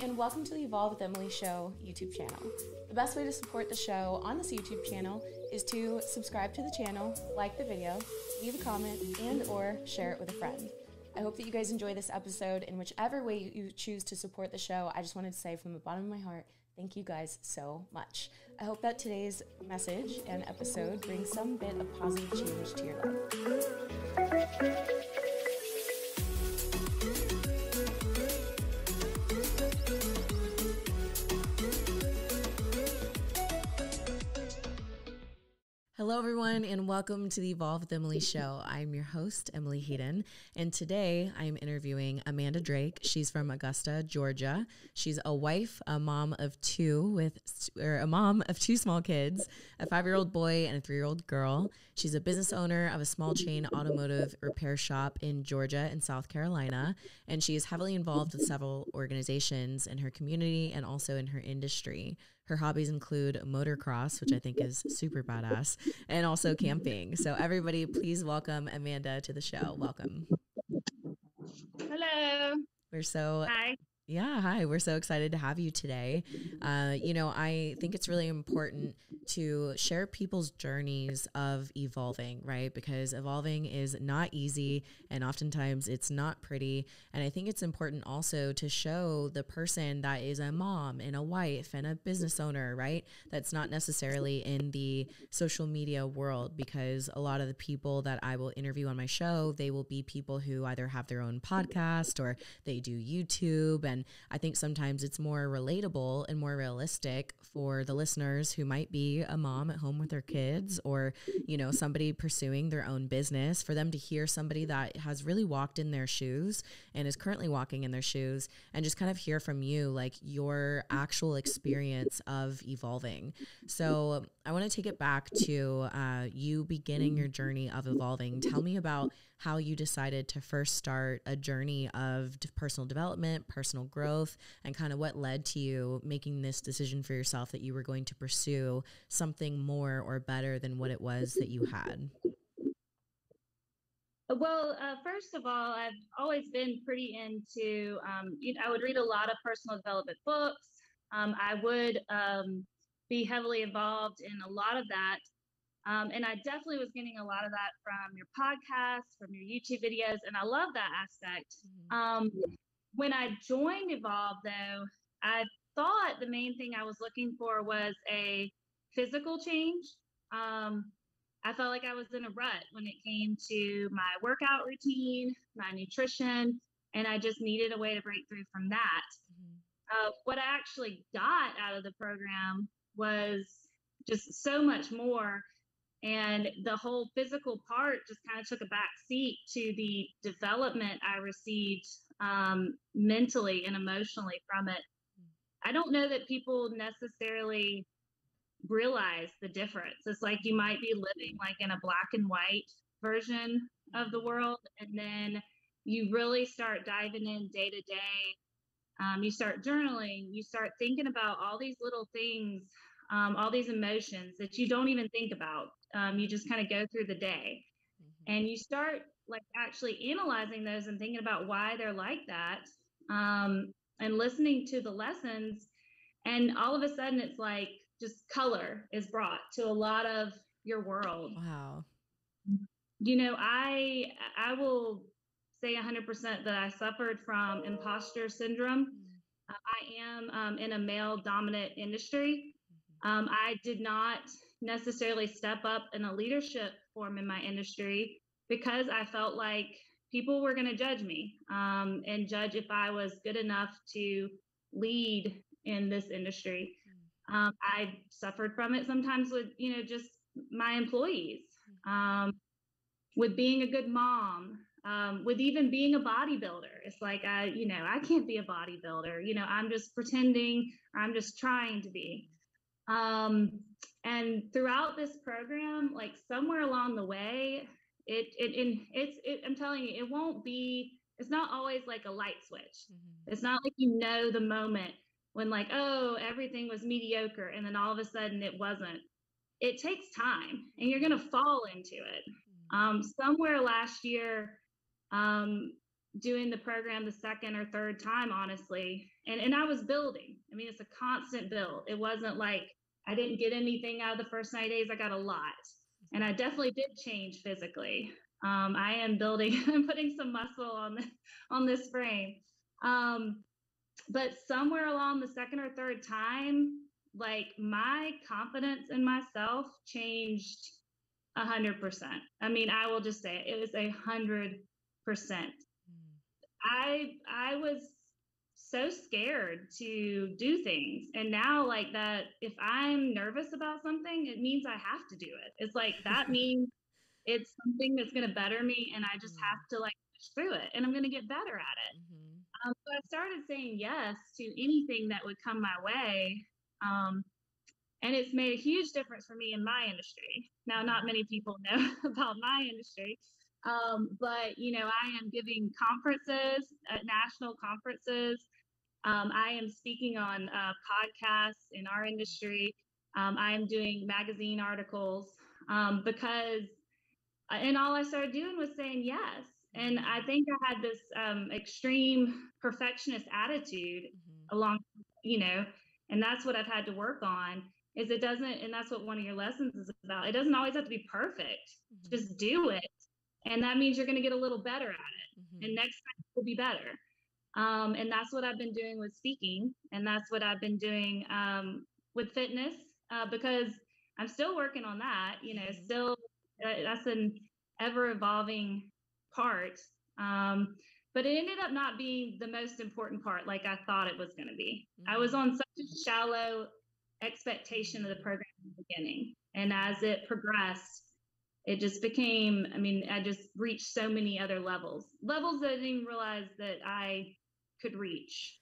and welcome to the Evolve with Emily show YouTube channel. The best way to support the show on this YouTube channel is to subscribe to the channel, like the video, leave a comment, and or share it with a friend. I hope that you guys enjoy this episode in whichever way you choose to support the show. I just wanted to say from the bottom of my heart, thank you guys so much. I hope that today's message and episode brings some bit of positive change to your life. Hello, everyone, and welcome to the Evolve with Emily show. I'm your host, Emily Heaton, and today I'm interviewing Amanda Drake. She's from Augusta, Georgia. She's a wife, a mom of two small kids, a 5-year-old boy and a 3-year-old girl. She's a business owner of a small chain automotive repair shop in Georgia and South Carolina, and she is heavily involved with several organizations in her community and also in her industry. Her hobbies include motocross, which I think is super badass, and also camping. So everybody, please welcome Amanda to the show. Welcome. Hello. Hi. Yeah, hi. We're so excited to have you today. I think it's really important to share people's journeys of evolving, right? Because evolving is not easy and oftentimes it's not pretty. And I think it's important also to show the person that is a mom and a wife and a business owner, right? That's not necessarily in the social media world, because a lot of the people that I will interview on my show, they will be people who either have their own podcast or they do YouTube. And I think sometimes it's more relatable and more realistic for the listeners who might be a mom at home with their kids, or, somebody pursuing their own business, for them to hear somebody that has really walked in their shoes and is currently walking in their shoes, and just kind of hear from you, like your actual experience of evolving. So I want to take it back to you beginning your journey of evolving. Tell me about how you decided to first start a journey of personal development, personal growth, and kind of what led to you making this decision for yourself that you were going to pursue something more or better than what it was that you had. Well, first of all, I've always been pretty into, I would read a lot of personal development books. I would be heavily involved in a lot of that. And I definitely was getting a lot of that from your podcasts, from your YouTube videos, and I love that aspect. When I joined Evolve, though, I thought the main thing I was looking for was a physical change. I felt like I was in a rut when it came to my workout routine, my nutrition, and I just needed a way to break through from that. What I actually got out of the program was just so much more. And the whole physical part just kind of took a back seat to the development I received mentally and emotionally from it. I don't know that people necessarily realize the difference. It's like you might be living like in a black and white version of the world, and then you really start diving in day to day. You start journaling, you start thinking about all these little things, all these emotions that you don't even think about. You just kind of go through the day, and you start like actually analyzing those and thinking about why they're like that, and listening to the lessons. And all of a sudden it's like just color is brought to a lot of your world. Wow. I will say 100% that I suffered from imposter syndrome. I am in a male dominant industry. I did not necessarily step up in a leadership form in my industry because I felt like people were going to judge me, and judge if I was good enough to lead in this industry. I suffered from it sometimes with, just my employees, with being a good mom, with even being a bodybuilder. It's like, I can't be a bodybuilder. I'm just pretending, or I'm just trying to be. And throughout this program, like somewhere along the way, I'm telling you, it's not always like a light switch. It's not like, the moment when like, oh, everything was mediocre, and then all of a sudden it wasn't. It takes time, and you're going to fall into it. Somewhere last year, doing the program the second or third time, honestly. And I was building. I mean, it's a constant build. It wasn't like I didn't get anything out of the first 90 days. I got a lot. And I definitely did change physically. I am building, I'm putting some muscle on this frame. But somewhere along the second or third time, like my confidence in myself changed 100%. I mean, I will just say it was 100%. I was so scared to do things, and now like that, if I'm nervous about something, it means I have to do it. It's like that means it's something that's going to better me, and I just have to like push through it, and I'm going to get better at it. So I started saying yes to anything that would come my way. And it's made a huge difference for me in my industry. Now, not many people know about my industry, but you know, I am giving conferences, national conferences. I am speaking on podcasts in our industry. I am doing magazine articles because, and all I started doing was saying yes. And I think I had this extreme perfectionist attitude along, you know, and that's what I've had to work on. Is it doesn't, and that's what one of your lessons is about. It doesn't always have to be perfect. Just do it, and that means you're going to get a little better at it, and next time will be better. And that's what I've been doing with speaking, and that's what I've been doing with fitness, because I'm still working on that. You know, still that's an ever evolving part. But it ended up not being the most important part, like I thought it was going to be. I was on such a shallow expectation of the program in the beginning, and as it progressed, it just became, I mean, I just reached so many other levels that I didn't even realize that I could reach.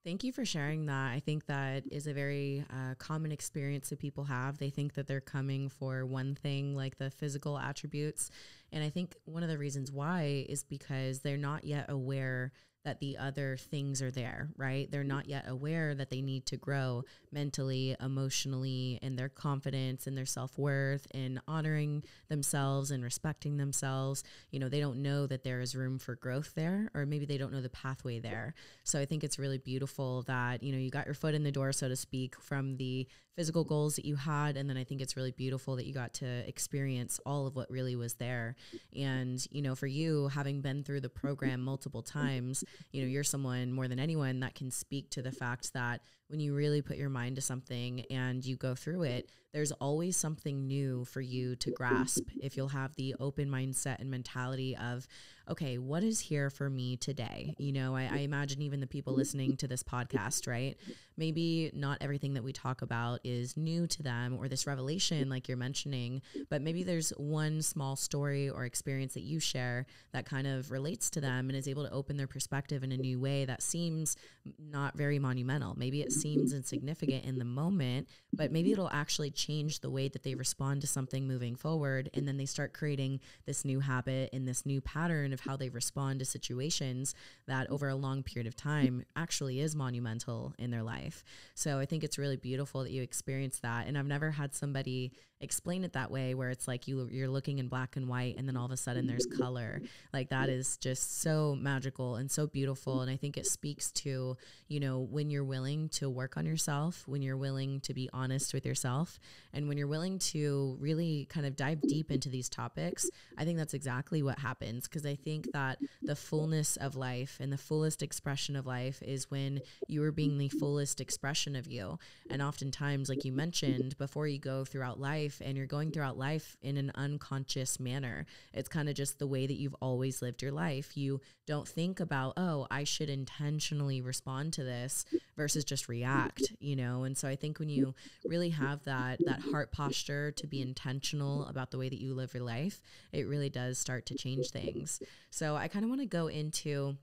Thank you for sharing that. I think that is a very common experience that people have. They think that they're coming for one thing, like the physical attributes. And I think one of the reasons why is because they're not yet aware that the other things are there, right? They're not yet aware that they need to grow mentally, emotionally, and their confidence and their self-worth and honoring themselves and respecting themselves. You know, they don't know that there is room for growth there, or maybe they don't know the pathway there. So I think it's really beautiful that, you know, you got your foot in the door, so to speak, from the physical goals that you had. And then I think it's really beautiful that you got to experience all of what really was there. And, you know, for you, having been through the program multiple times, you know, you're someone more than anyone that can speak to the fact that when you really put your mind to something and you go through it, there's always something new for you to grasp if you'll have the open mindset and mentality of, okay, what is here for me today? You know, I imagine even the people listening to this podcast, right? Maybe not everything that we talk about is new to them or this revelation like you're mentioning, but maybe there's one small story or experience that you share that kind of relates to them and is able to open their perspective in a new way that seems not very monumental. Maybe it seems insignificant in the moment, but maybe it'll actually change the way that they respond to something moving forward. And then they start creating this new habit and this new pattern of how they respond to situations that over a long period of time actually is monumental in their life. So I think it's really beautiful that you experienced that. And I've never had somebody explain it that way, where it's like you're looking in black and white and then all of a sudden there's color. Like that is just so magical and so beautiful. And I think it speaks to, you know, when you're willing to work on yourself, when you're willing to be honest with yourself, and when you're willing to really kind of dive deep into these topics, I think that's exactly what happens. Because I think that the fullness of life and the fullest expression of life is when you are being the fullest expression of you. And oftentimes, like you mentioned, before you go throughout life and you're going throughout life in an unconscious manner, it's kind of just the way that you've always lived your life. You don't think about, oh, I should intentionally respond to this versus just react, you know? And so I think when you really have that heart posture to be intentional about the way that you live your life, it really does start to change things. So I kind of want to go into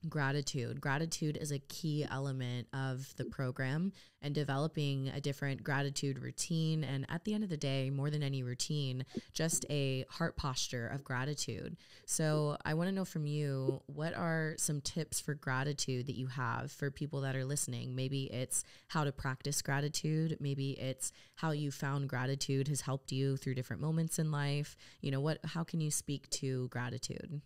gratitude. Gratitude is a key element of the program and developing a different gratitude routine. And at the end of the day, more than any routine, just a heart posture of gratitude. So I want to know from you, what are some tips for gratitude that you have for people that are listening? Maybe it's how to practice gratitude. Maybe it's how you found gratitude has helped you through different moments in life. You know, how can you speak to gratitude?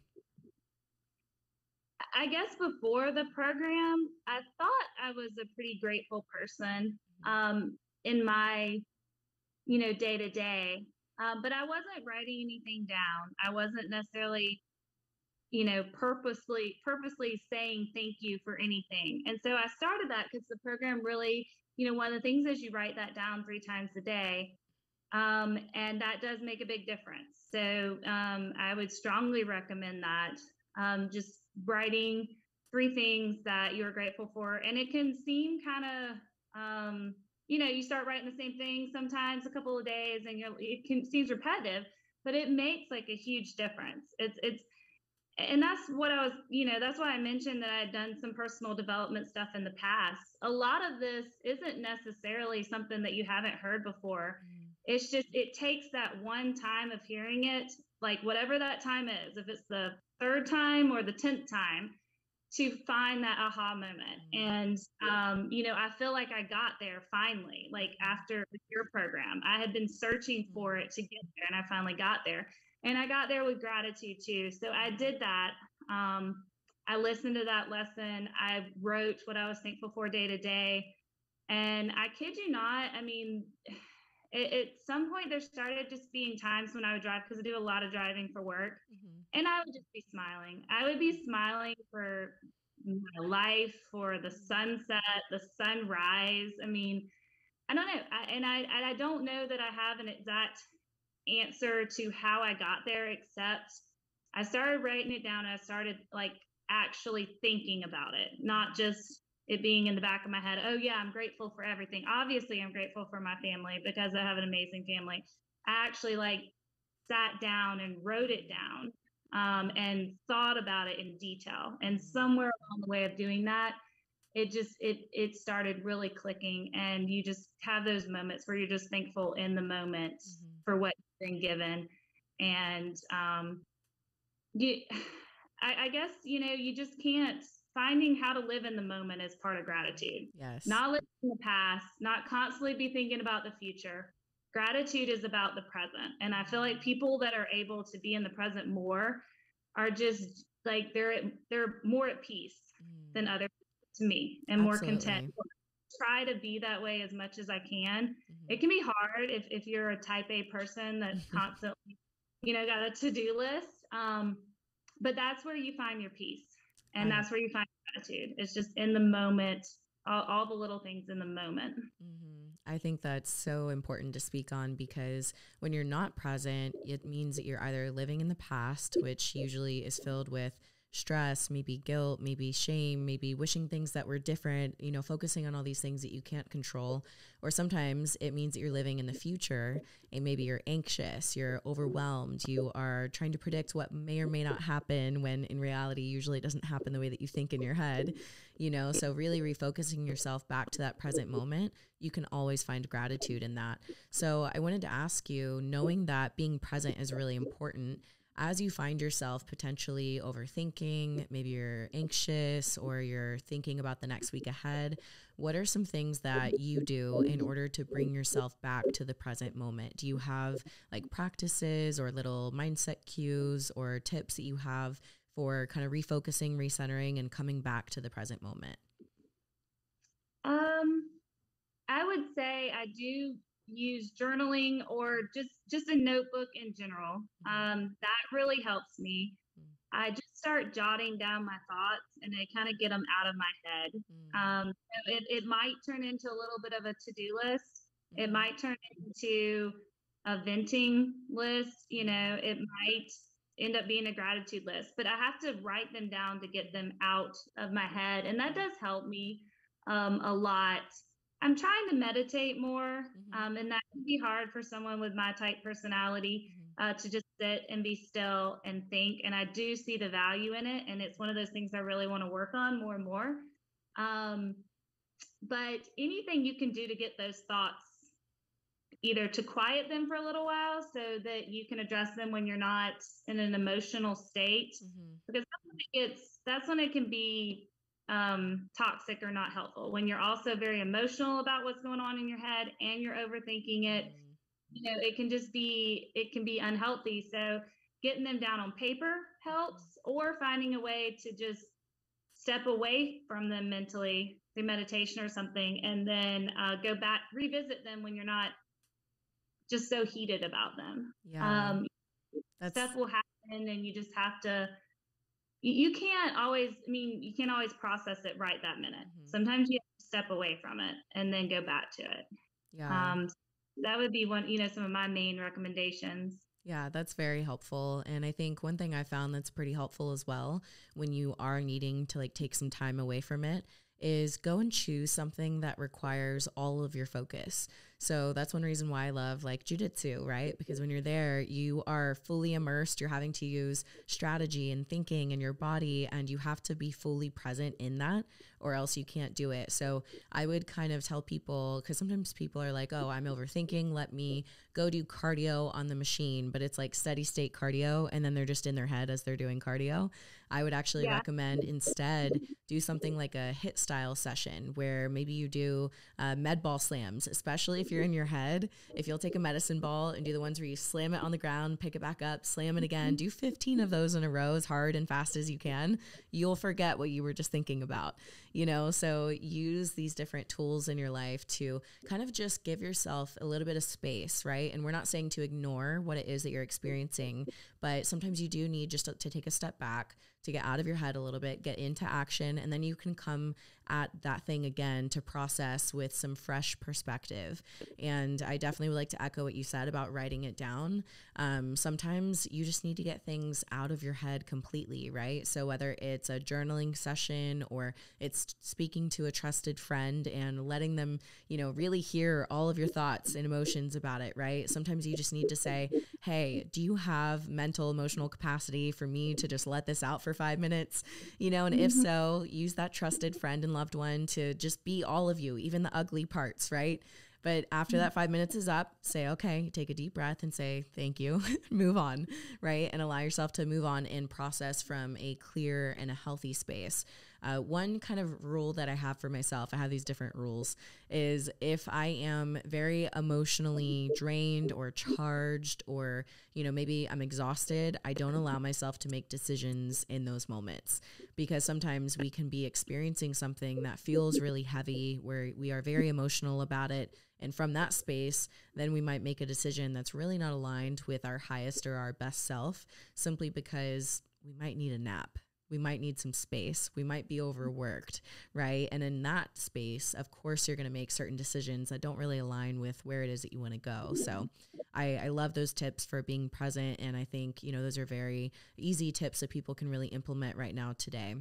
I guess before the program, I thought I was a pretty grateful person in my, day to day. But I wasn't writing anything down. I wasn't necessarily, purposely saying thank you for anything. And so I started that because the program really, one of the things is you write that down 3 times a day. And that does make a big difference. So I would strongly recommend that. Just writing 3 things that you're grateful for. And it can seem kind of, you start writing the same thing sometimes a couple of days and seems repetitive, but it makes like a huge difference. And that's what I was, that's why I mentioned that I had done some personal development stuff in the past. A lot of this isn't necessarily something that you haven't heard before. It's just, it takes that one time of hearing it, like whatever that time is, if it's the 3rd time or the 10th time, to find that aha moment. And, I feel like I got there finally, like after your program. I had been searching for it to get there, and I finally got there. And I got there with gratitude too. So I did that. I listened to that lesson. I wrote what I was thankful for day to day. And I kid you not, I mean, at some point there started just being times when I would drive, because I do a lot of driving for work, and I would just be smiling. I would be smiling for my life, for the sunset, the sunrise. I mean, I don't know. I don't know that I have an exact answer to how I got there, except I started writing it down, and I started like actually thinking about it, not just it being in the back of my head. Oh yeah, I'm grateful for everything. Obviously, I'm grateful for my family because I have an amazing family. I actually like sat down and wrote it down and thought about it in detail. And somewhere along the way of doing that, it started really clicking, and you just have those moments where you're just thankful in the moment for what you've been given. And I guess you just can't. Finding how to live in the moment is part of gratitude. Yes. Not living in the past, not constantly be thinking about the future. Gratitude is about the present. And I feel like people that are able to be in the present more are just like they're more at peace than others, to me, and more content. Try to be that way as much as I can. It can be hard if you're a type A person that's constantly, got a to-do list. But that's where you find your peace. And that's where you find gratitude. It's just in the moment, all the little things in the moment. I think that's so important to speak on, because when you're not present, it means that you're either living in the past, which usually is filled with stress, maybe guilt, maybe shame, maybe wishing things that were different, focusing on all these things that you can't control. Or sometimes it means that you're living in the future, and maybe you're anxious, you're overwhelmed, you are trying to predict what may or may not happen, when in reality, usually it doesn't happen the way that you think in your head, so really refocusing yourself back to that present moment, you can always find gratitude in that. So I wanted to ask you, knowing that being present is really important, as you find yourself potentially overthinking, maybe you're anxious or you're thinking about the next week ahead, what are some things that you do in order to bring yourself back to the present moment? Do you have like practices or little mindset cues or tips that you have for kind of refocusing, recentering, and coming back to the present moment? I would say I do use journaling, or just a notebook in general. That really helps me. I just start jotting down my thoughts, and I kind of get them out of my head. It might turn into a little bit of a to-do list. It might turn into a venting list. It might end up being a gratitude list, but I have to write them down to get them out of my head. And that does help me a lot. I'm trying to meditate more, and that can be hard for someone with my type personality, to just sit and be still and think. And I do see the value in it, and it's one of those things I really want to work on more and more. But anything you can do to get those thoughts, either to quiet them for a little while so that you can address them when you're not in an emotional state, because that's when it can be toxic or not helpful. When you're also very emotional about what's going on in your head and you're overthinking it, it can be unhealthy. So getting them down on paper helps, or finding a way to just step away from them mentally through meditation or something, and then go back, revisit them when you're not just so heated about them. Yeah. Stuff will happen, and you just have to, you can't always, I mean, you can't always process it right that minute. Sometimes you have to step away from it and then go back to it. Yeah. That would be one, some of my main recommendations. Yeah, that's very helpful. And I think one thing I found that's pretty helpful as well when you are needing to like take some time away from it is go and choose something that requires all of your focus. So that's one reason why I love like jujitsu, right? Because when you're there, you are fully immersed. You're having to use strategy and thinking in your body, and you have to be fully present in that, or else you can't do it. So I would kind of tell people, because sometimes people are like, oh, I'm overthinking. Let me go do cardio on the machine, but it's like steady state cardio, and then they're just in their head as they're doing cardio. I would actually recommend instead do something like a HIIT style session where maybe you do med ball slams, especially if you're in your head. If you'll take a medicine ball and do the ones where you slam it on the ground, pick it back up, slam it again, do 15 of those in a row as hard and fast as you can, you'll forget what you were just thinking about, so use these different tools in your life to kind of just give yourself a little bit of space, right? And we're not saying to ignore what it is that you're experiencing, but sometimes you do need just to take a step back, to get out of your head a little bit, get into action, and then you can come at that thing again to process with some fresh perspective. And I definitely would like to echo what you said about writing it down. Sometimes you just need to get things out of your head completely, right? So whether it's a journaling session or it's speaking to a trusted friend and letting them, really hear all of your thoughts and emotions about it, right? Sometimes you just need to say, hey, do you have mental, emotional capacity for me to just let this out for 5 minutes? And if so, use that trusted friend and loved one to just be all of you, even the ugly parts, right? But after that 5 minutes is up, say, okay, take a deep breath and say, thank you, move on, right? And allow yourself to move on and process from a clear and a healthy space. One kind of rule that I have for myself, I have these different rules, is if I am very emotionally drained or charged, or, maybe I'm exhausted, I don't allow myself to make decisions in those moments, because sometimes we can be experiencing something that feels really heavy, where we are very emotional about it. And from that space, then we might make a decision that's really not aligned with our highest or our best self, simply because we might need a nap. We might need some space. We might be overworked, right? And in that space, of course, you're going to make certain decisions that don't really align with where it is that you want to go. So I love those tips for being present. And I think, those are very easy tips that people can really implement right now today.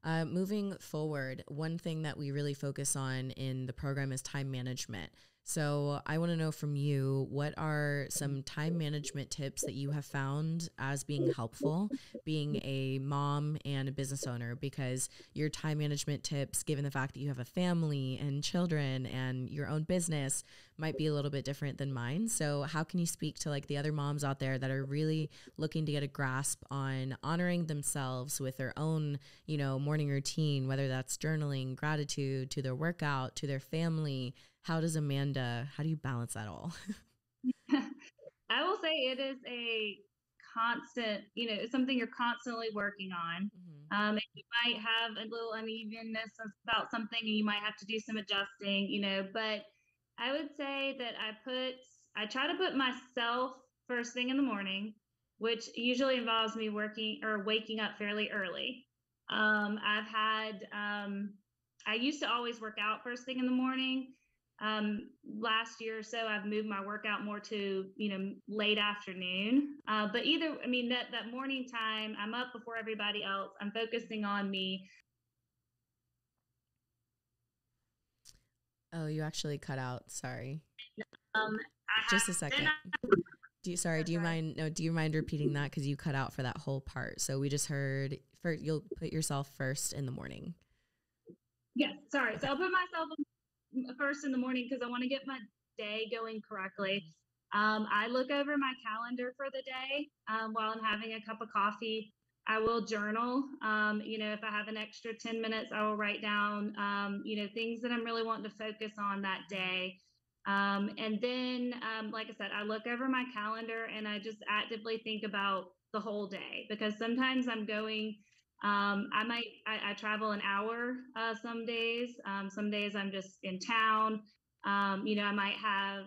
Moving forward, one thing that we really focus on in the program is time management. So I want to know from you, what are some time management tips that you have found as being helpful, being a mom and a business owner? Because your time management tips, given the fact that you have a family and children and your own business, might be a little bit different than mine. So how can you speak to like the other moms out there that are really looking to get a grasp on honoring themselves with their own, morning routine, whether that's journaling, gratitude, to their workout, to their family? How do you balance that all? I will say it is a constant, it's something you're constantly working on. And you might have a little unevenness about something, and you might have to do some adjusting, but I would say that I try to put myself first thing in the morning, which usually involves me working or waking up fairly early. I used to always work out first thing in the morning. Last year or so, I've moved my workout more to, late afternoon. But that morning time, I'm up before everybody else. I'm focusing on me. Oh, you actually cut out. Sorry. I Just a have, second. Do you mind repeating that? Because you cut out for that whole part. So we just heard, you'll put yourself first in the morning. Yes. Sorry. Okay. So I'll put myself first in the morning because I want to get my day going correctly. I look over my calendar for the day while I'm having a cup of coffee. I will journal. If I have an extra 10 minutes, I will write down, things that I'm really wanting to focus on that day. And then, like I said, I look over my calendar and I just actively think about the whole day, because sometimes I'm going I travel an hour some days. Some days I'm just in town. I might have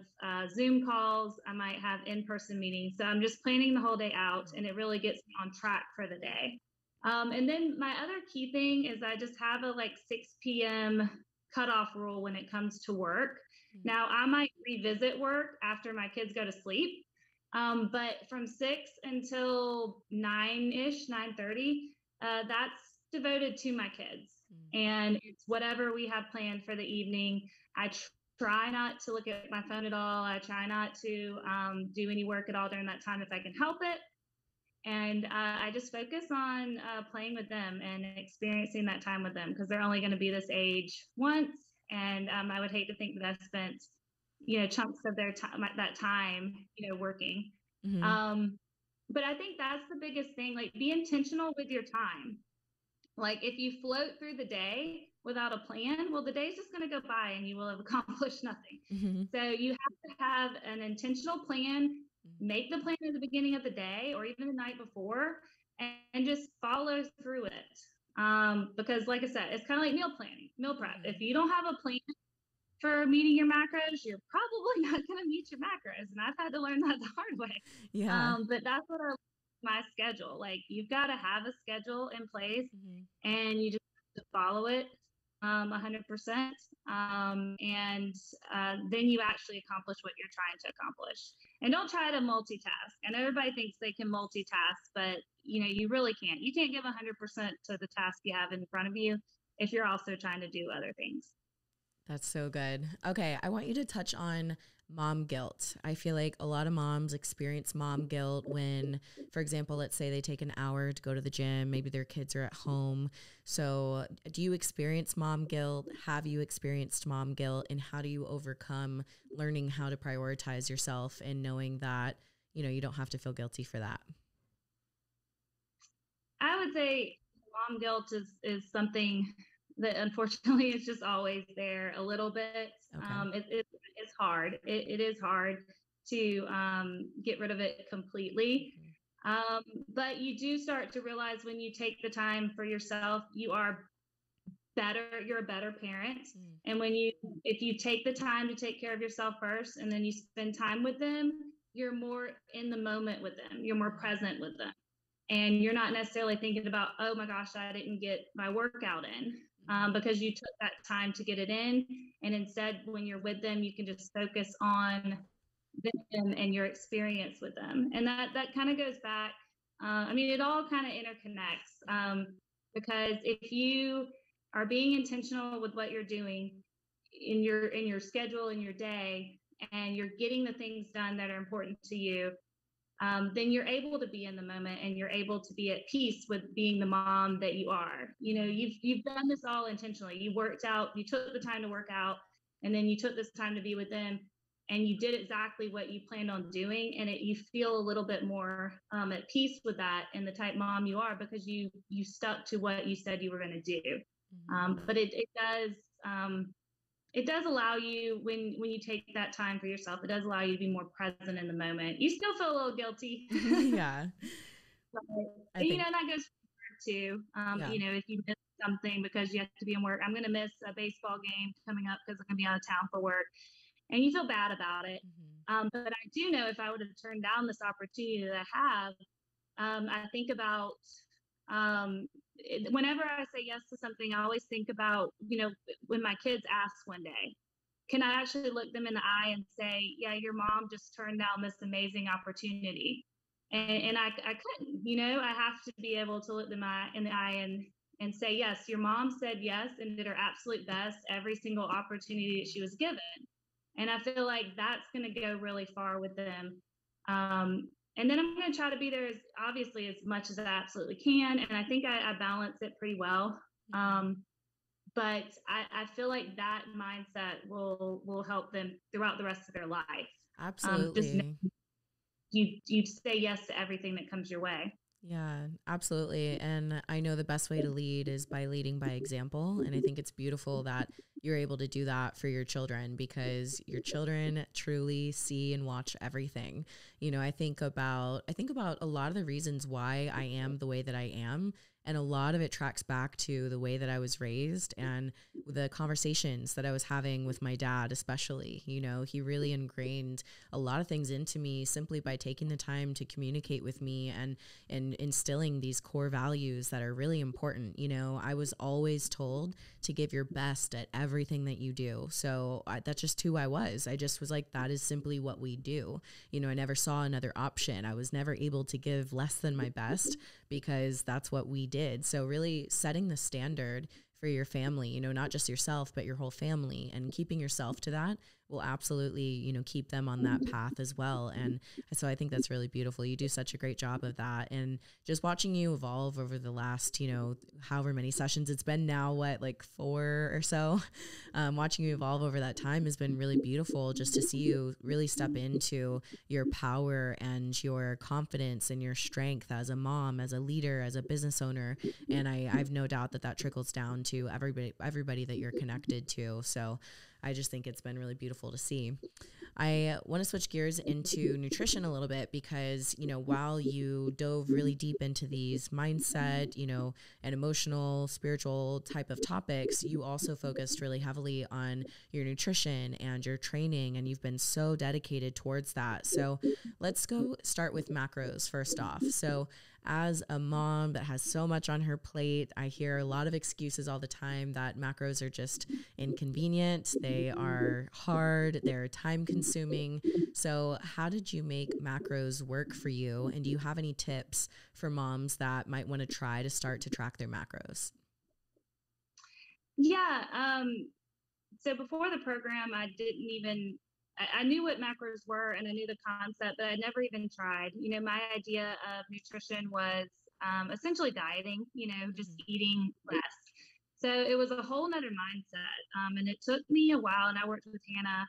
Zoom calls. I might have in-person meetings. So I'm just planning the whole day out, and it really gets me on track for the day. And then my other key thing is I just have a like 6 p.m. cutoff rule when it comes to work. Now I might revisit work after my kids go to sleep, but from 6 until 9-ish, 9:30, that's devoted to my kids. And it's whatever we have planned for the evening. I try not to look at my phone at all. I try not to do any work at all during that time if I can help it. And I just focus on playing with them and experiencing that time with them, because they're only going to be this age once. And I would hate to think that I spent, chunks of their time, that time, working. But I think that's the biggest thing. Like, be intentional with your time. Like, if you float through the day without a plan, well, the day's just going to go by and you will have accomplished nothing. So you have to have an intentional plan. Make the plan at the beginning of the day or even the night before, and just follow through it. Because like I said, it's kind of like meal planning, meal prep. If you don't have a plan for meeting your macros, you're probably not going to meet your macros. And I've had to learn that the hard way. Yeah. But that's what my schedule. Like, you've got to have a schedule in place, and you just have to follow it 100%. And then you actually accomplish what you're trying to accomplish. And don't try to multitask. And everybody thinks they can multitask, but you really can't. You can't give 100% to the task you have in front of you if you're also trying to do other things. That's so good. Okay, I want you to touch on mom guilt. I feel like a lot of moms experience mom guilt when, for example, let's say they take an hour to go to the gym, maybe their kids are at home. So do you experience mom guilt? Have you experienced mom guilt? And how do you overcome learning how to prioritize yourself and knowing that, you don't have to feel guilty for that? I would say mom guilt is something that unfortunately is just always there a little bit. Okay. It's hard. It is hard to get rid of it completely. But you do start to realize when you take the time for yourself, you're a better parent. And if you take the time to take care of yourself first, and then you spend time with them, you're more in the moment with them. You're more present with them. And you're not necessarily thinking about, oh my gosh, I didn't get my workout in, because you took that time to get it in. And instead, when you're with them, you can just focus on them and your experience with them. And that kind of goes back. It all kind of interconnects, because if you are being intentional with what you're doing in your schedule, in your day, and you're getting the things done that are important to you, then you're able to be in the moment, and you're able to be at peace with being the mom that you are. You've done this all intentionally. You worked out, you took the time to work out, and then you took this time to be with them, and you did exactly what you planned on doing. And you feel a little bit more at peace with that and the type mom you are, because you stuck to what you said you were going to do. But it does allow you, when you take that time for yourself, it does allow you to be more present in the moment. You still feel a little guilty. Yeah. But, that goes too. If you miss something because you have to be in work, I'm going to miss a baseball game coming up because I'm going to be out of town for work, and you feel bad about it. But I do know, if I would have turned down this opportunity that I have, I think about, whenever I say yes to something, I always think about, when my kids ask one day, can I actually look them in the eye and say, yeah, your mom just turned down this amazing opportunity. And I couldn't, I have to be able to look them in the eye and say, yes, your mom said yes and did her absolute best every single opportunity that she was given. And I feel like that's going to go really far with them. And then I'm going to try to be there as much as I absolutely can. And I think I balance it pretty well. But I feel like that mindset will help them throughout the rest of their life. Absolutely. You say yes to everything that comes your way. Yeah, absolutely. And I know the best way to lead is by leading by example. And I think it's beautiful that you're able to do that for your children, because your children truly see and watch everything. I think about a lot of the reasons why I am the way that I am. And a lot of it tracks back to the way that I was raised and the conversations that I was having with my dad, especially. You know, he really ingrained a lot of things into me simply by taking the time to communicate with me and instilling these core values that are really important. You know, I was always told to give your best at everything that you do. So that's just who I was. I just was like, that is simply what we do. You know, I never saw another option. I was never able to give less than my best because that's what we did. So really setting the standard for your family, you know, not just yourself, but your whole family, and keeping yourself to that will absolutely, you know, keep them on that path as well. And so I think that's really beautiful. You do such a great job of that. And just watching you evolve over the last, you know, however many sessions it's been now, like 4 or so, watching you evolve over that time has been really beautiful, just to see you really step into your power and your confidence and your strength as a mom, as a leader, as a business owner. And I've no doubt that trickles down to everybody that you're connected to. So I just think it's been really beautiful to see. I want to switch gears into nutrition a little bit because, you know, while you dove really deep into these mindset, you know, and emotional, spiritual type of topics, you also focused really heavily on your nutrition and your training, and you've been so dedicated towards that. So let's go start with macros first off. So as a mom that has so much on her plate, I hear a lot of excuses all the time that macros are just inconvenient. They are hard. They're time consuming. So how did you make macros work for you? And do you have any tips for moms that might want to try to start to track their macros? Yeah. So before the program, I knew what macros were and I knew the concept, but I never even tried. You know, my idea of nutrition was essentially dieting, you know, just eating less. So it was a whole nother mindset. And it took me a while, and I worked with Hannah,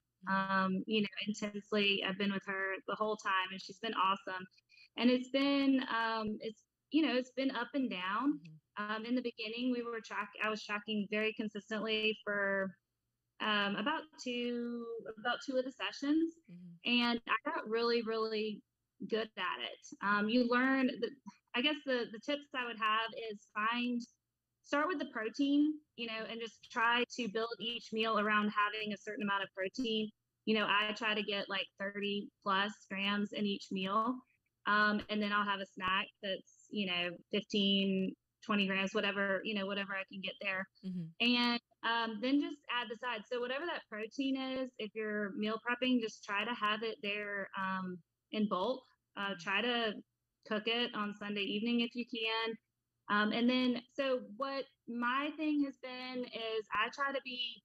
you know, intensely. I've been with her the whole time, and she's been awesome. And it's been up and down. In the beginning, I was tracking very consistently for about two of the sessions, and I got really, really good at it. You learn I guess the tips I would have is start with the protein, you know, and just try to build each meal around having a certain amount of protein. You know, I try to get like 30 plus grams in each meal. And then I'll have a snack that's, you know, 15, 20 grams, whatever I can get there. And then just add the sides. So whatever that protein is, if you're meal prepping, just try to have it there in bulk. Try to cook it on Sunday evening if you can. And then, so what my thing has been is I try to be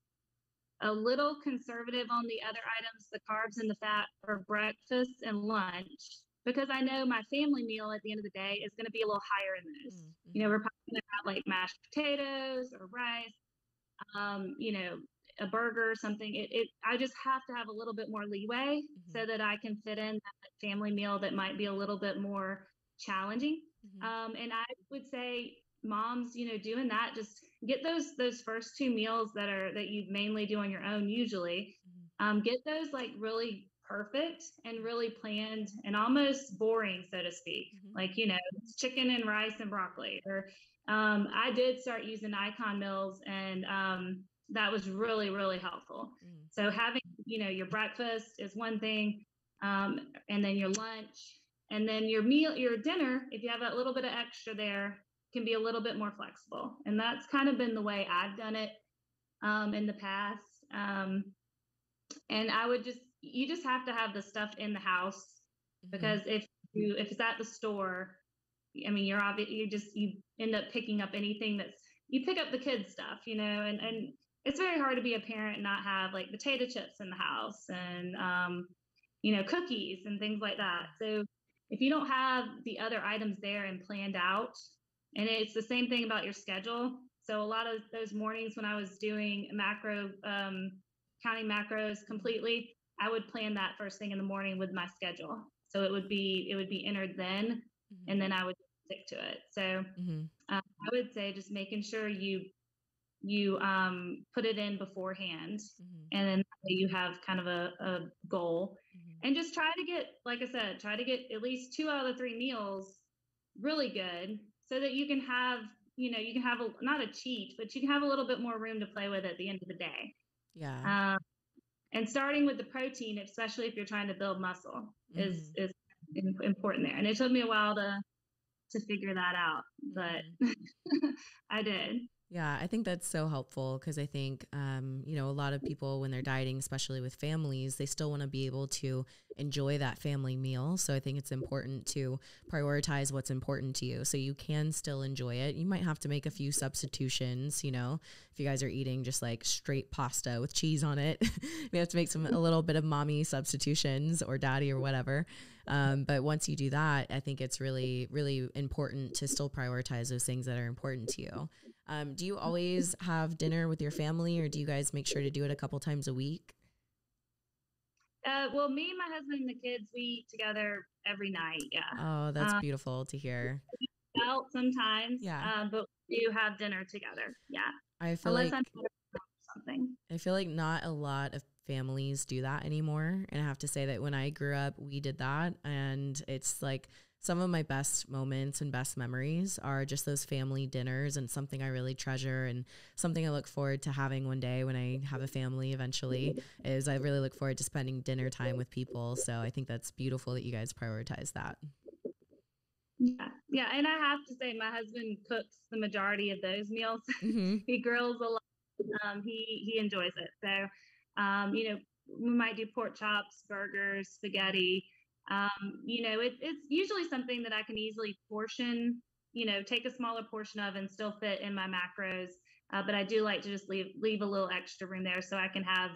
a little conservative on the other items, the carbs and the fat, for breakfast and lunch, because I know my family meal at the end of the day is going to be a little higher in those. You know, we're probably going to have like mashed potatoes or rice, you know, a burger or something. I just have to have a little bit more leeway so that I can fit in that family meal that might be a little bit more challenging. And I would say moms, you know, doing that, just get those first 2 meals that you mainly do on your own usually, get those like really perfect and really planned and almost boring, so to speak. Like, you know, chicken and rice and broccoli. Or I did start using icon meals, and that was really, really helpful. So having, you know, your breakfast is one thing, and then your lunch, and then your dinner, if you have a little bit of extra there, can be a little bit more flexible. And that's kind of been the way I've done it in the past. And you just have to have the stuff in the house, because if it's at the store, I mean, you end up picking up anything you pick up the kids stuff, you know, and it's very hard to be a parent and not have like potato chips in the house and, you know, cookies and things like that. So if you don't have the other items there and planned out, and it's the same thing about your schedule. So a lot of those mornings when I was doing counting macros completely, I would plan that first thing in the morning with my schedule. So it would be entered then, and then I would stick to it. So I would say just making sure you put it in beforehand, and then you have kind of a goal, and just try to get, like I said, at least 2 out of the 3 meals really good, so that you can have you can have not a cheat, but you can have a little bit more room to play with at the end of the day. Yeah. And starting with the protein, especially if you're trying to build muscle, is important there. And it took me a while to figure that out, but I did. Yeah, I think that's so helpful because I think, a lot of people when they're dieting, especially with families, they still want to be able to enjoy that family meal. So I think it's important to prioritize what's important to you so you can still enjoy it. You might have to make a few substitutions, if you guys are eating just like straight pasta with cheese on it, you have to make a little bit of mommy substitutions or daddy or whatever. But once you do that, I think it's really, really important to still prioritize those things that are important to you. Do you always have dinner with your family or do you guys make sure to do it a couple times a week? Well, me, my husband, and the kids, we eat together every night. Yeah. Oh, that's beautiful to hear. Out sometimes, Yeah. but we do have dinner together. Yeah. I feel Unless like I'm something. I feel like not a lot of families do that anymore. And I have to say that when I grew up, we did that. And it's like some of my best moments and best memories are just those family dinners and something I really treasure and something I look forward to having one day when I have a family eventually is I really look forward to spending dinner time with people. So I think that's beautiful that you guys prioritize that. Yeah. Yeah. And I have to say, my husband cooks the majority of those meals. Mm-hmm. He grills a lot. He enjoys it. So, we might do pork chops, burgers, spaghetti. It's usually something that I can easily portion, take a smaller portion of and still fit in my macros. But I do like to just leave a little extra room there so I can have,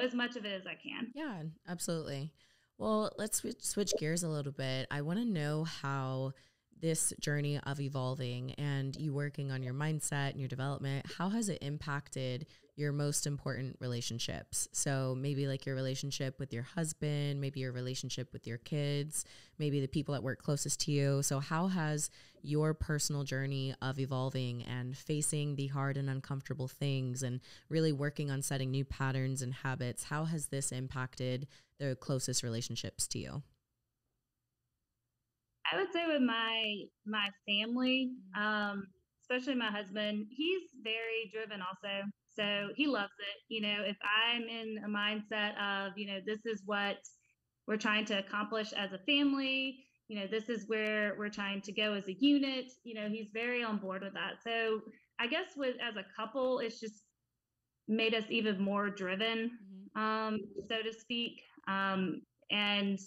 as much of it as I can. Yeah, absolutely. Well, let's switch gears a little bit. I want to know how this journey of evolving and you working on your mindset and your development, how has it impacted your most important relationships? So maybe like your relationship with your husband, maybe your relationship with your kids, maybe the people that work closest to you. So how has your personal journey of evolving and facing the hard and uncomfortable things and really working on setting new patterns and habits, how has this impacted the closest relationships to you? I would say with my family, especially my husband, he's very driven also. So he loves it. If I'm in a mindset of, this is what we're trying to accomplish as a family, this is where we're trying to go as a unit, he's very on board with that. So I guess as a couple, it's just made us even more driven, so to speak. And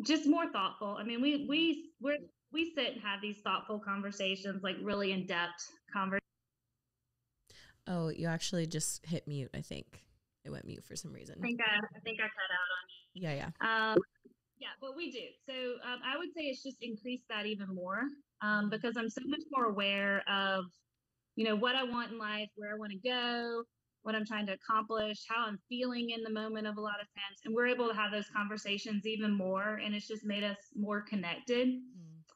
just more thoughtful. I mean, we sit and have these thoughtful conversations, like really in depth conversations. Oh, you actually just hit mute, I think. It went mute for some reason. I think I cut out on you. Yeah. Yeah, but we do. So I would say it's just increased that even more, because I'm so much more aware of, what I want in life, where I want to go, what I'm trying to accomplish, how I'm feeling in the moment of a lot of times. And we're able to have those conversations even more. And it's just made us more connected.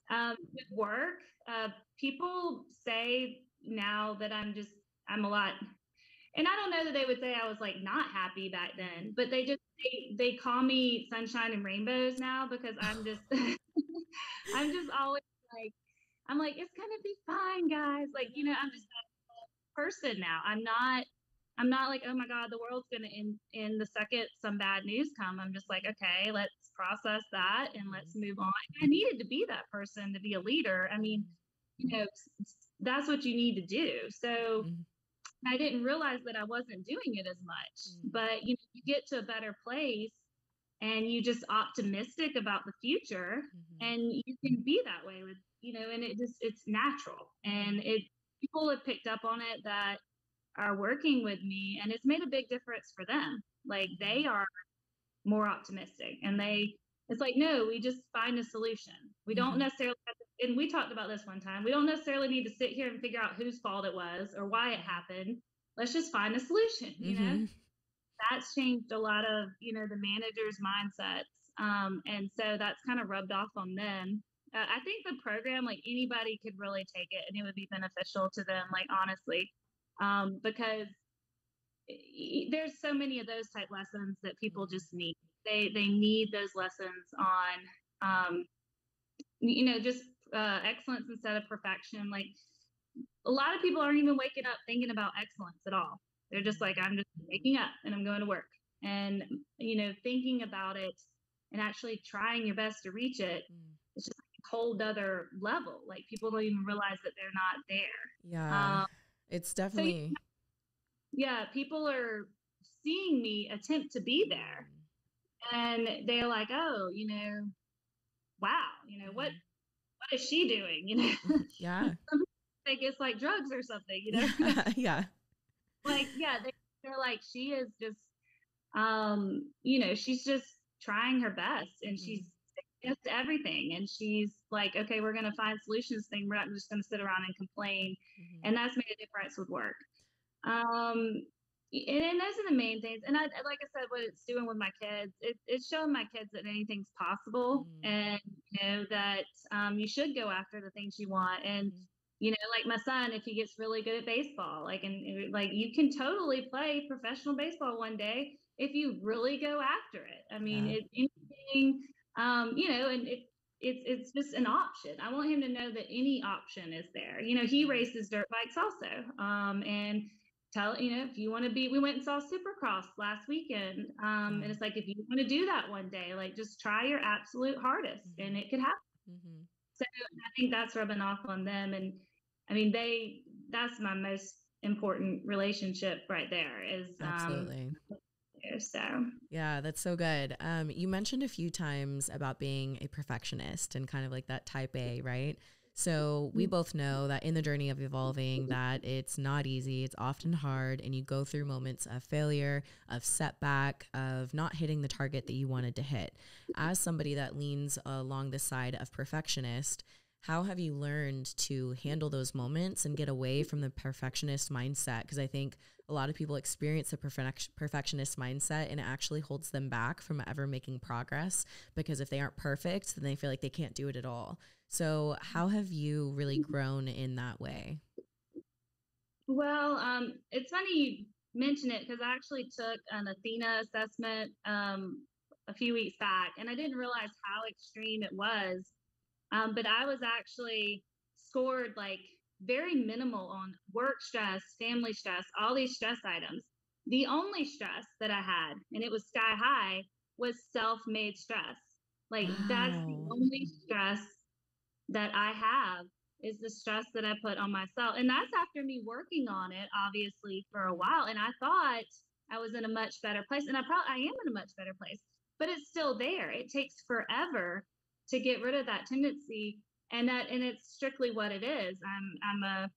With work, people say now that I'm a lot, and I don't know that they would say I was like not happy back then, but they call me sunshine and rainbows now because I'm just, I'm just always like, I'm like, it's going to be fine, guys. Like, I'm just that person now. I'm not like, oh my God, the world's going to end in the second some bad news come. I'm just like, okay, let's process that and let's move on. I needed to be that person to be a leader. I mean, that's what you need to do. So I didn't realize that I wasn't doing it as much, but you get to a better place and you just optimistic about the future, and you can be that way with, and it's natural, and people have picked up on it that are working with me, and it's made a big difference for them. Like they are more optimistic, and it's like, no, we just find a solution. We don't necessarily have to, and we talked about this one time, we don't necessarily need to sit here and figure out whose fault it was or why it happened. Let's just find a solution. That's changed a lot of, the managers' mindsets. And so that's kind of rubbed off on them. I think the program, like anybody could really take it and it would be beneficial to them, like honestly, because there's so many of those type lessons that people just need. They need those lessons on, just excellence instead of perfection. Like a lot of people aren't even waking up thinking about excellence at all. They're just like, I'm just waking up and I'm going to work. And, thinking about it and actually trying your best to reach it, it's just like a whole other level. Like people don't even realize that they're not there. Yeah. It's definitely. So, yeah, people are seeing me attempt to be there. And they're like, oh, wow, what is she doing? Yeah. Some people think it's like drugs or something, Yeah. Like, yeah, they're like, she is just, she's just trying her best and she's just everything. And she's like, okay, we're going to find solutions thing. We're not just going to sit around and complain. And that's made a difference with work. And those are the main things. And like I said, what it's doing with my kids, it's showing my kids that anything's possible, and that you should go after the things you want. And like my son, if he gets really good at baseball, like you can totally play professional baseball one day if you really go after it. I mean, anything, and it's just an option. I want him to know that any option is there. He races dirt bikes also, and if you want to we went and saw Supercross last weekend. And it's like, if you want to do that one day, like just try your absolute hardest and it could happen. So I think that's rubbing off on them. And I mean, that's my most important relationship right there is, absolutely. So yeah, that's so good. You mentioned a few times about being a perfectionist and kind of like that type A, right? So we both know that in the journey of evolving that it's not easy, it's often hard, and you go through moments of failure, of setback, of not hitting the target that you wanted to hit. As somebody that leans along the side of perfectionist, how have you learned to handle those moments and get away from the perfectionist mindset? Because I think a lot of people experience a perfectionist mindset and it actually holds them back from ever making progress, because if they aren't perfect, then they feel like they can't do it at all. So how have you really grown in that way? Well, it's funny you mention it because I actually took an Athena assessment a few weeks back, and I didn't realize how extreme it was. But I was actually scored like very minimal on work stress, family stress, all these stress items. The only stress that I had, and it was sky high, was self-made stress. Like that's the only stress that I have is the stress that I put on myself. And that's after me working on it, obviously, for a while. And I thought I was in a much better place. And I am in a much better place, but it's still there. It takes forever to get rid of that tendency. And it's strictly what it is. I'm a,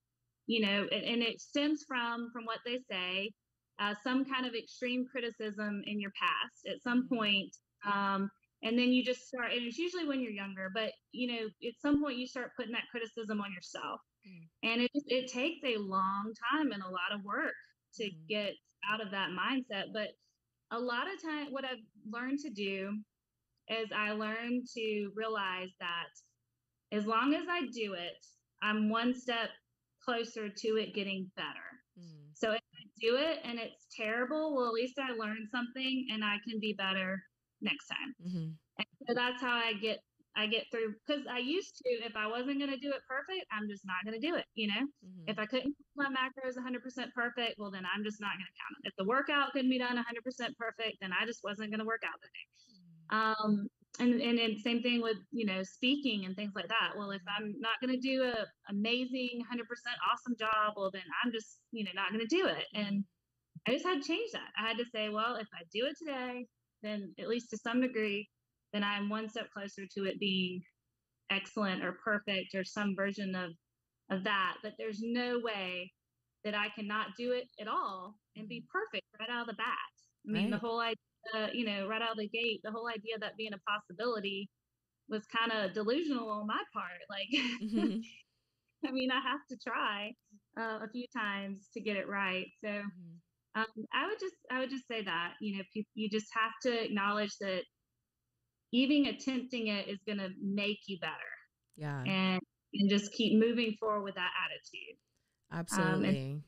and it stems from what they say, some kind of extreme criticism in your past at some point. And then you just start, and it's usually when you're younger, but at some point you start putting that criticism on yourself. And it takes a long time and a lot of work to get out of that mindset. But a lot of time, what I've learned to do is I learned to realize that as long as I do it, I'm one step closer to it getting better. So if I do it and it's terrible, well, at least I learned something and I can be better next time. And so that's how I get through, because I used to, if I wasn't going to do it perfect, I'm just not going to do it. If I couldn't keep my macros 100% perfect, well, then I'm just not going to count it. If the workout couldn't be done 100% perfect, then I just wasn't going to work out that day. And same thing with, speaking and things like that. Well, if I'm not going to do a amazing 100% awesome job, well, then I'm just, not going to do it. And I just had to change that. I had to say, well, if I do it today, then at least to some degree, then I'm one step closer to it being excellent or perfect or some version of that. But there's no way that I cannot do it at all and be perfect right out of the bat. I mean, the whole idea, right out of the gate, the whole idea that being a possibility was kind of delusional on my part. Like, I mean, I have to try a few times to get it right. So I would just say that, you just have to acknowledge that even attempting it is going to make you better. Yeah. And just keep moving forward with that attitude. Absolutely.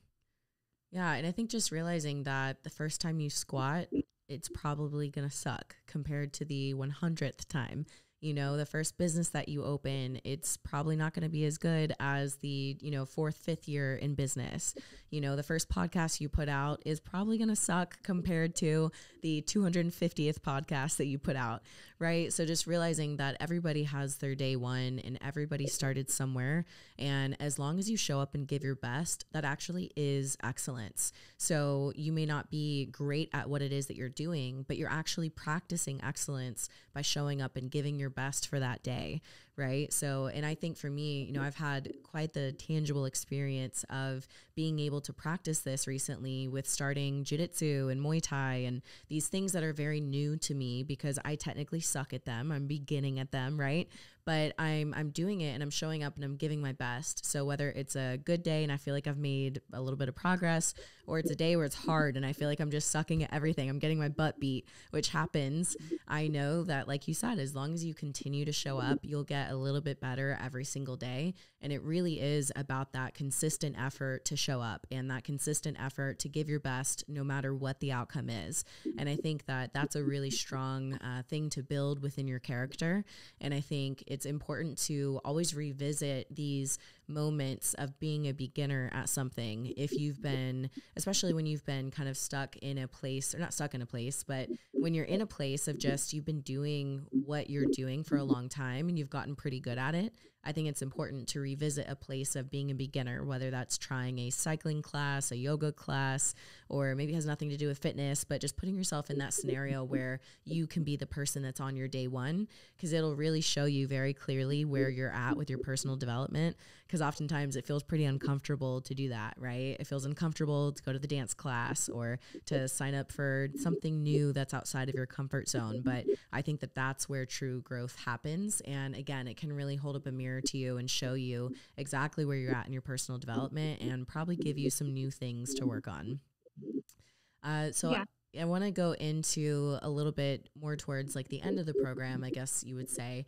Yeah. And I think just realizing that the first time you squat, it's probably going to suck compared to the 100th time The first business that you open, it's probably not going to be as good as the, fourth, fifth year in business. The first podcast you put out is probably going to suck compared to the 250th podcast that you put out, right? So just realizing that everybody has their day one and everybody started somewhere. And as long as you show up and give your best, that actually is excellence. So you may not be great at what it is that you're doing, but you're actually practicing excellence by showing up and giving your best for that day, right? So, and I think for me, I've had quite the tangible experience of being able to practice this recently with starting jiu-jitsu and Muay Thai and these things that are very new to me because I technically suck at them. I'm beginning at them, right? But I'm doing it and I'm showing up and I'm giving my best. So whether it's a good day and I feel like I've made a little bit of progress, or it's a day where it's hard and I feel like I'm just sucking at everything, I'm getting my butt beat, which happens. I know that, like you said, as long as you continue to show up, you'll get a little bit better every single day. And it really is about that consistent effort to show up and that consistent effort to give your best no matter what the outcome is. And I think that that's a really strong thing to build within your character. And I think it's important to always revisit these moments of being a beginner at something. If you've been, especially when you've been kind of stuck in a place, or not stuck in a place, but when you're in a place of just you've been doing what you're doing for a long time and you've gotten pretty good at it, I think it's important to revisit a place of being a beginner, whether that's trying a cycling class, a yoga class, or maybe it has nothing to do with fitness, but just putting yourself in that scenario where you can be the person that's on your day one, because it'll really show you very clearly where you're at with your personal development. Because oftentimes it feels pretty uncomfortable to do that, right? It feels uncomfortable to go to the dance class or to sign up for something new that's outside of your comfort zone. But I think that that's where true growth happens. And again, it can really hold up a mirror to you and show you exactly where you're at in your personal development and probably give you some new things to work on. So Yeah. I want to go into a little bit more towards like the end of the program, I guess you would say,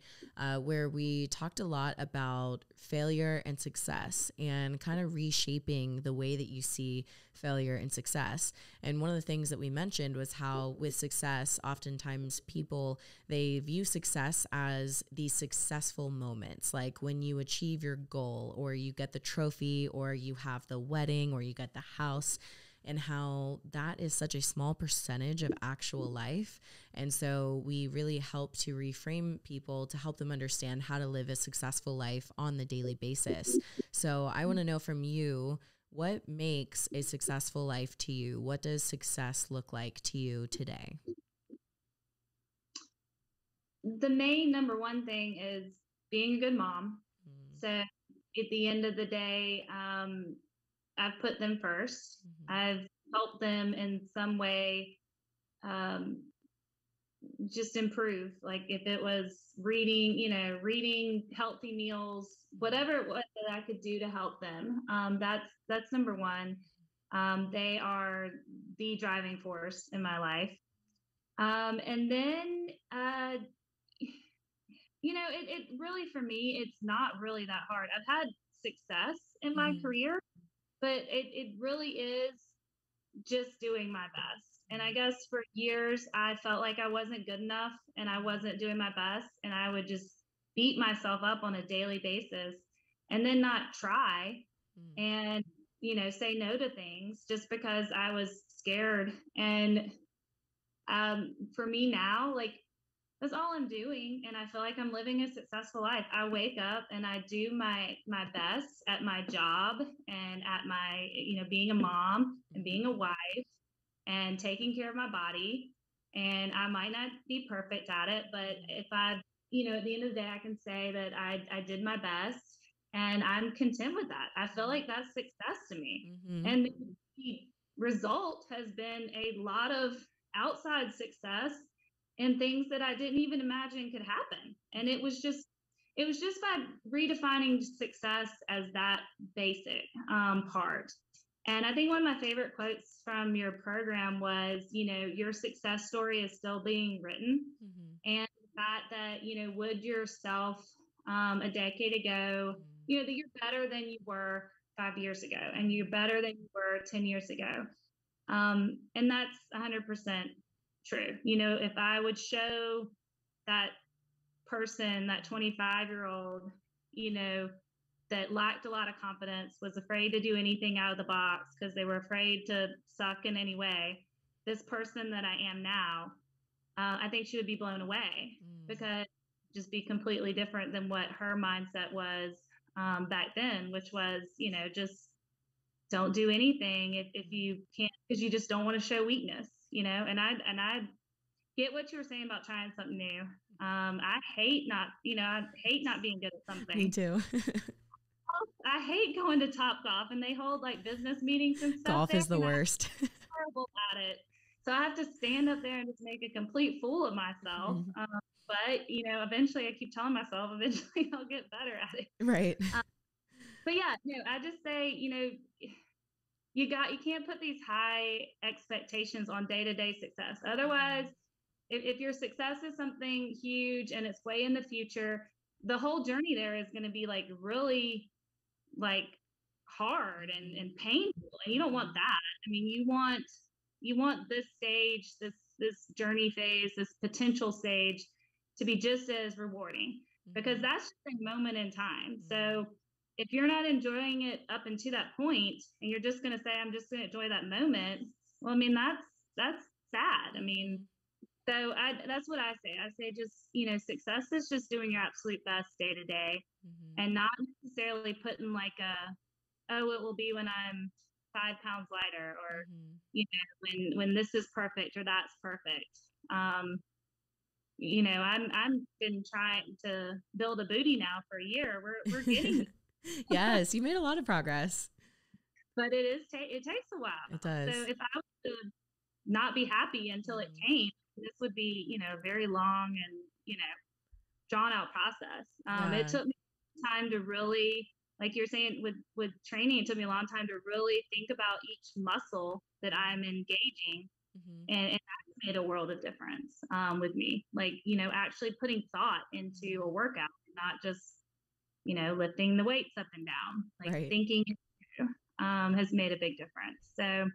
where we talked a lot about failure and success and kind of reshaping the way that you see failure and success. And one of the things that we mentioned was how with success, oftentimes people, they view success as these successful moments, like when you achieve your goal or you get the trophy or you have the wedding or you get the house, and how that is such a small percentage of actual life. And so we really help to reframe people to help them understand how to live a successful life on the daily basis. So I want to know from you, what makes a successful life to you? What does success look like to you today? The main number one thing is being a good mom. Mm-hmm. So at the end of the day, I've put them 1st. Mm-hmm. I've helped them in some way, um, just improve. Like if it was reading, reading healthy meals, whatever it was that I could do to help them. That's number one. They are the driving force in my life. And then, it really, for me, it's not really that hard. I've had success in my Mm-hmm. career, but it really is just doing my best. And I guess for years, I felt like I wasn't good enough and I wasn't doing my best. And I would just beat myself up on a daily basis and then not try and, say no to things just because I was scared. And for me now, like, that's all I'm doing, and I feel like I'm living a successful life. I wake up and I do my best at my job and at my, being a mom and being a wife and taking care of my body. And I might not be perfect at it, but if I, at the end of the day, I can say that I did my best and I'm content with that. I feel like that's success to me. Mm-hmm. And the result has been a lot of outside success and things that I didn't even imagine could happen. And it was just by redefining success as that basic part. And I think one of my favorite quotes from your program was, your success story is still being written. Mm-hmm. And that, would yourself a decade ago, that you're better than you were 5 years ago and you're better than you were 10 years ago. And that's 100% true. If I would show that person, that 25-year-old, you know, that lacked a lot of confidence, was afraid to do anything out of the box because they were afraid to suck in any way. This person that I am now, I think she would be blown away because just be completely different than what her mindset was back then, which was, you know, just don't do anything if you can't, because you just don't want to show weakness, you know. And I get what you were saying about trying something new. I hate not, you know, I hate not being good at Me something. too. I hate going to Topgolf and they hold like business meetings and stuff Golf there, is the and I'm worst. terrible at it. So I have to stand up there and just make a complete fool of myself. But you know, eventually, I keep telling myself, eventually I'll get better at it. Right. But yeah, no, I just say, you know, you can't put these high expectations on day-to-day success. Otherwise, if your success is something huge and it's way in the future, the whole journey there is going to be like really like hard and painful, and you don't want that. I mean, you want this stage, this journey phase, this potential stage to be just as rewarding, because that's just a moment in time. So if you're not enjoying it up until that point and you're just going to say, I'm just going to enjoy that moment, well, I mean, that's sad. I mean, so that's what I say. I say, just, you know, success is just doing your absolute best day to day, and not necessarily putting like oh, it will be when I'm 5 pounds lighter, or, you know, when this is perfect or that's perfect. You know, I'm been trying to build a booty now for a year. We're getting Yes, you made a lot of progress. but it takes a while. It does. So if I was to not be happy until it came, this would be, you know, a very long and, you know, drawn out process. It took me time to really, like you're saying, with training, it took me a long time to really think about each muscle that I'm engaging, and that's made a world of difference with me. Like, you know, actually putting thought into a workout, not just, you know, lifting the weights up and down. Like thinking has made a big difference. So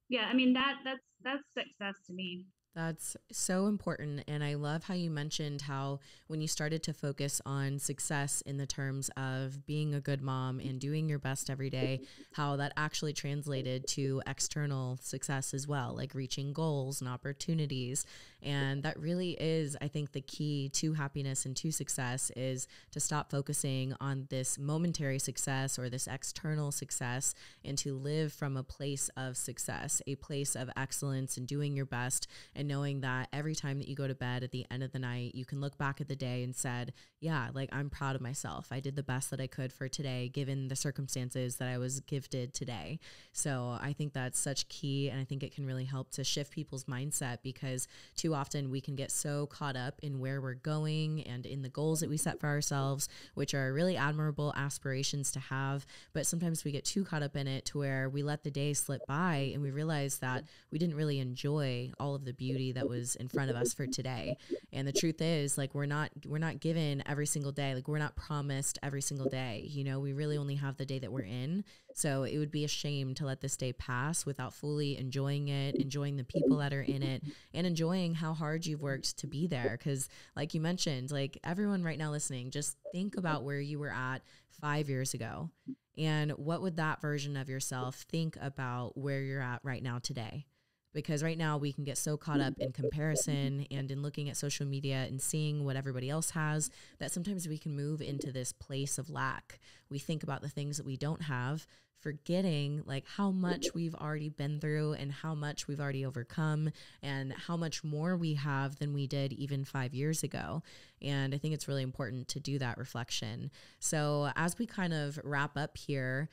yeah, I mean, that's success to me. That's so important. And I love how you mentioned how when you started to focus on success in the terms of being a good mom and doing your best every day, how that actually translated to external success as well, like reaching goals and opportunities. And that really is, I think, the key to happiness and to success, is to stop focusing on this momentary success or this external success, and to live from a place of success, a place of excellence and doing your best, and knowing that every time that you go to bed at the end of the night, you can look back at the day and said, yeah, like, I'm proud of myself. I did the best that I could for today, given the circumstances that I was gifted today. So I think that's such key. And I think it can really help to shift people's mindset, because too often we can get so caught up in where we're going and in the goals that we set for ourselves, which are really admirable aspirations to have. But sometimes we get too caught up in it to where we let the day slip by and we realize that we didn't really enjoy all of the beauty that was in front of us for today. And the truth is, like, we're not given every single day. Like, we're not promised every single day. You know, we really only have the day that we're in. So it would be a shame to let this day pass without fully enjoying it, enjoying the people that are in it, and enjoying how hard you've worked to be there. Because like you mentioned, like, everyone right now listening, just think about where you were at 5 years ago. And what would that version of yourself think about where you're at right now today? Because right now we can get so caught up in comparison and in looking at social media and seeing what everybody else has, that sometimes we can move into this place of lack. We think about the things that we don't have, forgetting like how much we've already been through and how much we've already overcome and how much more we have than we did even 5 years ago. And I think it's really important to do that reflection. So as we kind of wrap up here,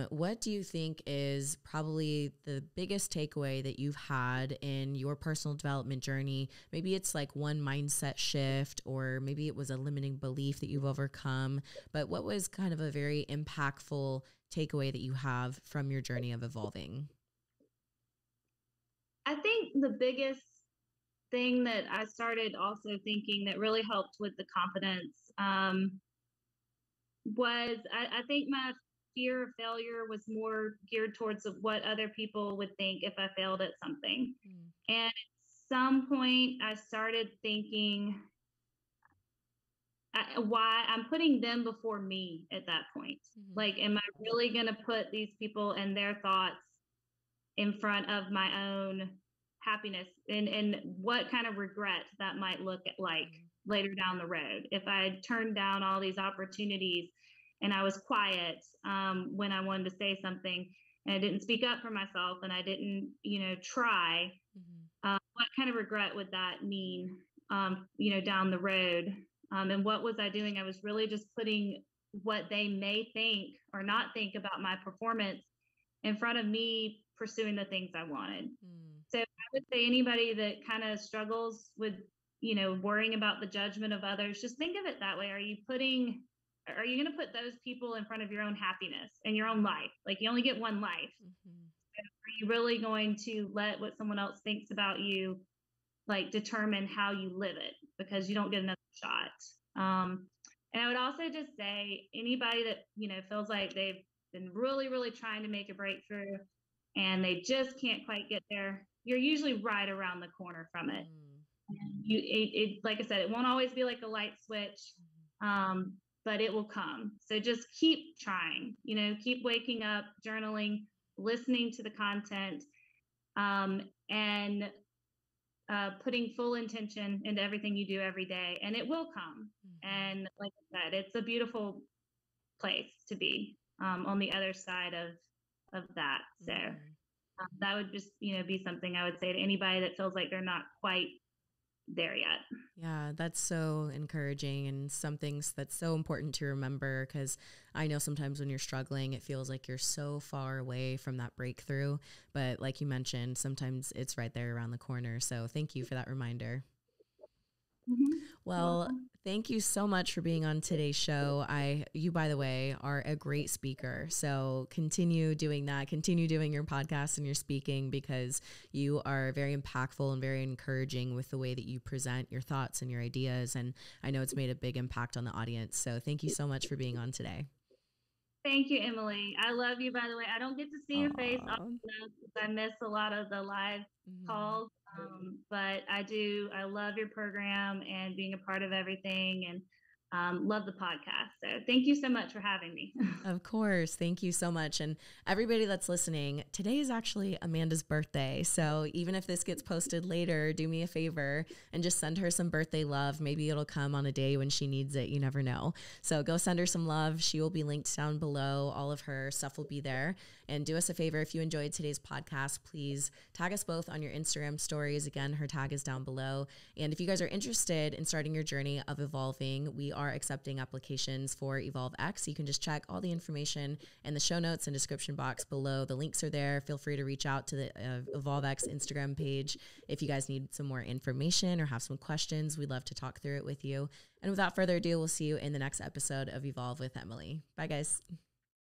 what do you think is probably the biggest takeaway that you've had in your personal development journey? Maybe it's like one mindset shift, or maybe it was a limiting belief that you've overcome, but what was kind of a very impactful takeaway that you have from your journey of evolving? I think the biggest thing that I started also thinking that really helped with the confidence was I think my fear of failure was more geared towards what other people would think if I failed at something. And at some point, I started thinking, why I'm putting them before me at that point. Mm-hmm. Like, am I really going to put these people and their thoughts in front of my own happiness, and what kind of regret that might look like later down the road if I turned down all these opportunities and I was quiet when I wanted to say something, and I didn't speak up for myself, and I didn't, try. What kind of regret would that mean, down the road? And what was I doing? I was really just putting what they may think or not think about my performance in front of me pursuing the things I wanted. So I would say anybody that kind of struggles with, worrying about the judgment of others, just think of it that way. Are you going to put those people in front of your own happiness and your own life? Like, you only get one life. Are you really going to let what someone else thinks about you, like, determine how you live it, because you don't get another shot? And I would also just say anybody that, feels like they've been really, really trying to make a breakthrough and they just can't quite get there, you're usually right around the corner from it. Like I said, it won't always be like a light switch, but it will come. So just keep trying, keep waking up, journaling, listening to the content, and putting full intention into everything you do every day, and it will come. And like I said, it's a beautiful place to be, on the other side of that. So that would just, be something I would say to anybody that feels like they're not quite there yet. Yeah, that's so encouraging, and some things that's so important to remember, because I know sometimes when you're struggling, it feels like you're so far away from that breakthrough. But like you mentioned, sometimes it's right there around the corner. So thank you for that reminder. Well, thank you so much for being on today's show. You, by the way, are a great speaker. So continue doing that. Continue doing your podcast and your speaking, because you are very impactful and very encouraging with the way that you present your thoughts and your ideas. And I know it's made a big impact on the audience. So thank you so much for being on today. Thank you, Emily. I love you, by the way. I don't get to see your face often enough because I miss a lot of the live calls. But I do. I love your program and being a part of everything, and love the podcast. So thank you so much for having me. Of course. Thank you so much. And everybody that's listening, today is actually Amanda's birthday. So even if this gets posted later, do me a favor and just send her some birthday love. Maybe it'll come on a day when she needs it. You never know. So go send her some love. She will be linked down below. All of her stuff will be there. And do us a favor, if you enjoyed today's podcast, please tag us both on your Instagram stories. Again, her tag is down below. And if you guys are interested in starting your journey of evolving, we are accepting applications for Evolve X. You can just check all the information in the show notes and description box below. The links are there. Feel free to reach out to the Evolve X Instagram page if you guys need some more information or have some questions. We'd love to talk through it with you. And without further ado, we'll see you in the next episode of Evolve with Emily. Bye, guys.